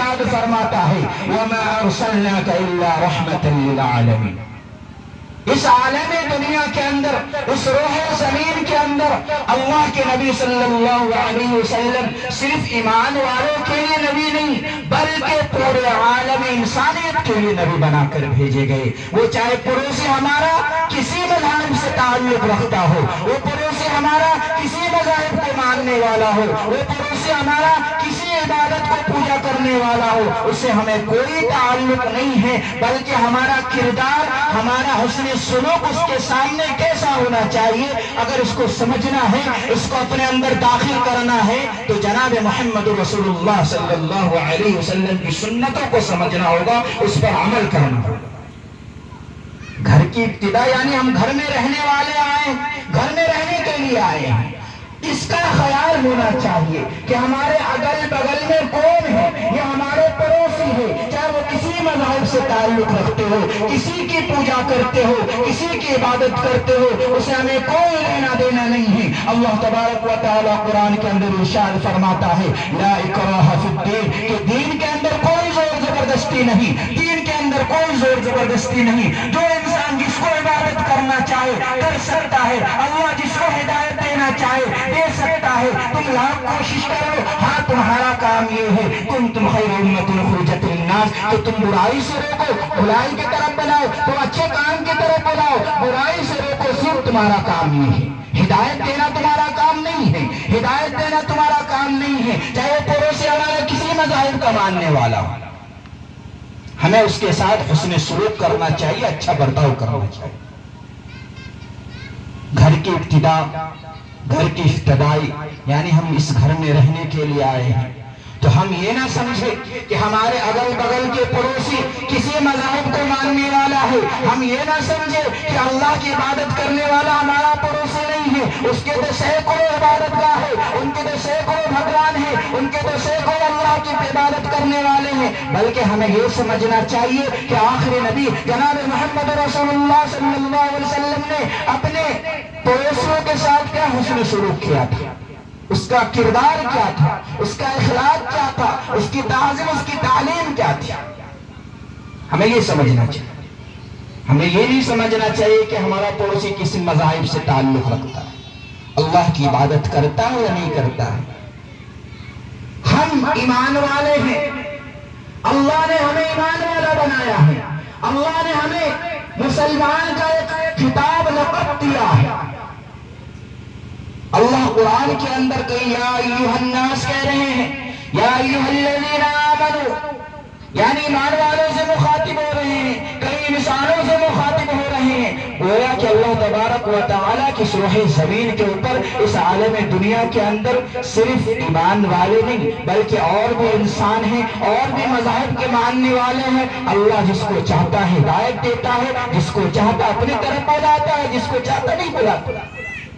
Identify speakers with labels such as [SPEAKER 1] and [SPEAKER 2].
[SPEAKER 1] ارشاد فرماتا ہے وَمَا أَرْسَلْنَاكَ إِلَّا رَحْمَةً لِلْعَالَمِينَ۔ اس عالم دنیا کے اندر، اس روح زمین کے اندر اللہ کے نبی صلی اللہ علیہ وسلم صرف ایمان والوں کے لیے نبی نہیں بلکہ پورے عالم انسانیت کے لیے نبی بنا کر بھیجے گئے۔ وہ چاہے پڑوسی ہمارا کسی مذہب سے تعلق رکھتا ہو، وہ پڑوسی ہمارا کسی مذہب کو ماننے والا ہو، وہ پڑوسی ہمارا کسی عبادت کو پوجا کرنے والا ہو، اس سے ہمیں کوئی تعلق نہیں ہے، بلکہ ہمارا کردار، ہمارا حسن سلوک اس کے سامنے کیسا ہونا چاہیے، اگر اس کو سمجھنا ہے، اس کو اپنے اندر داخل کرنا ہے تو جناب محمد رسول اللہ صلی اللہ علیہ وسلم کی سنتوں کو سمجھنا ہوگا، اس پر عمل کرنا ہوگا۔ گھر کی ابتدا یعنی ہم گھر میں رہنے والے آئے، گھر میں رہنے کے لیے آئے ہیں، اس کا خیال ہونا چاہیے کہ ہمارے اگل بغل میں کون ہے، یہ ہمارے پڑوسی ہے، چاہے وہ کسی مذہب سے تعلق رکھتے ہو، کسی کی پوجا کرتے ہو، کسی کی عبادت کرتے ہو، اسے ہمیں کوئی لینا دینا نہیں ہے۔ اللہ تبارک و تعالیٰ قرآن کے اندر ارشاد فرماتا ہے لا اکراہ فی الدین، کہ دین کے اندر کوئی زور زبردستی نہیں، دین کے اندر کوئی زور زبردستی نہیں، جو انسان جس کو عبادت کرنا چاہے کر سکتا ہے، اللہ جس کو ہدایت دینا چاہے دے سکتا ہے۔ تم لاکھ کوشش کرو، ہاں تمہارا کام یہ ہے کنتم خیر امۃ اخرجت للناس، کہ تم برائی سے روکو، بھلائی کی طرف بلاؤ، تم اچھے کام کی طرف بلاؤ، برائی سے روکو، صرف تمہارا کام یہ ہے۔ ہدایت دینا تمہارا کام نہیں ہے، ہدایت دینا تمہارا کام نہیں ہے، چاہے وہ پڑوسی ہمارے کسی مذاہب کا ماننے والا ہو، ہمیں اس کے ساتھ حسن سلوک کرنا چاہیے، اچھا برتاؤ کرنا چاہیے۔ گھر کی ابتدا، گھر کی ابتدائی یعنی ہم اس گھر میں رہنے کے لیے آئے ہیں، تو ہم یہ نہ سمجھے کہ ہمارے اگل بغل کے پڑوسی کسی مذہب کو ماننے والا ہے، ہم یہ نہ سمجھے کہ اللہ کی عبادت کرنے والا ہمارا پڑوسی نہیں ہے، اس کے تو سینکڑوں عبادت گاہ ہے، ان کے تو سینکڑوں بھگوان ہیں، ان کے تو سینکڑوں اللہ کی عبادت کرنے والے ہیں، بلکہ ہمیں یہ سمجھنا چاہیے کہ آخری نبی جناب محمد رسول اللہ صلی اللہ علیہ وسلم نے اپنے پڑوسیوں کے ساتھ کیا حسن سلوک کیا تھا، اس کا کردار کیا تھا، اس کا اخلاق کیا تھا، اس کی تعظیم، اس کی تعلیم کیا تھی، ہمیں یہ سمجھنا چاہیے۔ ہمیں یہ نہیں سمجھنا چاہیے کہ ہمارا پڑوسی کسی مذاہب سے تعلق رکھتا ہے، اللہ کی عبادت کرتا ہے یا نہیں کرتا ہے۔ ہم ایمان والے ہیں، اللہ نے ہمیں ایمان والا بنایا ہے، اللہ نے ہمیں مسلمان کا ایک خطاب لقب دیا ہے۔ اللہ قرآن کے اندر کئی یا ایھا الناس کہہ رہے ہیں، یا ایھا الذین آمنوا، یعنی ایمان والوں سے مخاطب ہو رہے ہیں، کئی انسانوں سے مخاطب ہو رہے ہیں، گویا کہ اللہ تبارک و تعالیٰ کی روح زمین کے اوپر اس عالم دنیا کے اندر صرف ایمان والے نہیں بلکہ اور بھی انسان ہیں، اور بھی مذاہب کے ماننے والے ہیں۔ اللہ جس کو چاہتا ہے ہدایت دیتا ہے، جس کو چاہتا اپنی طرف بلاتا ہے، جس کو چاہتا نہیں بلاتا۔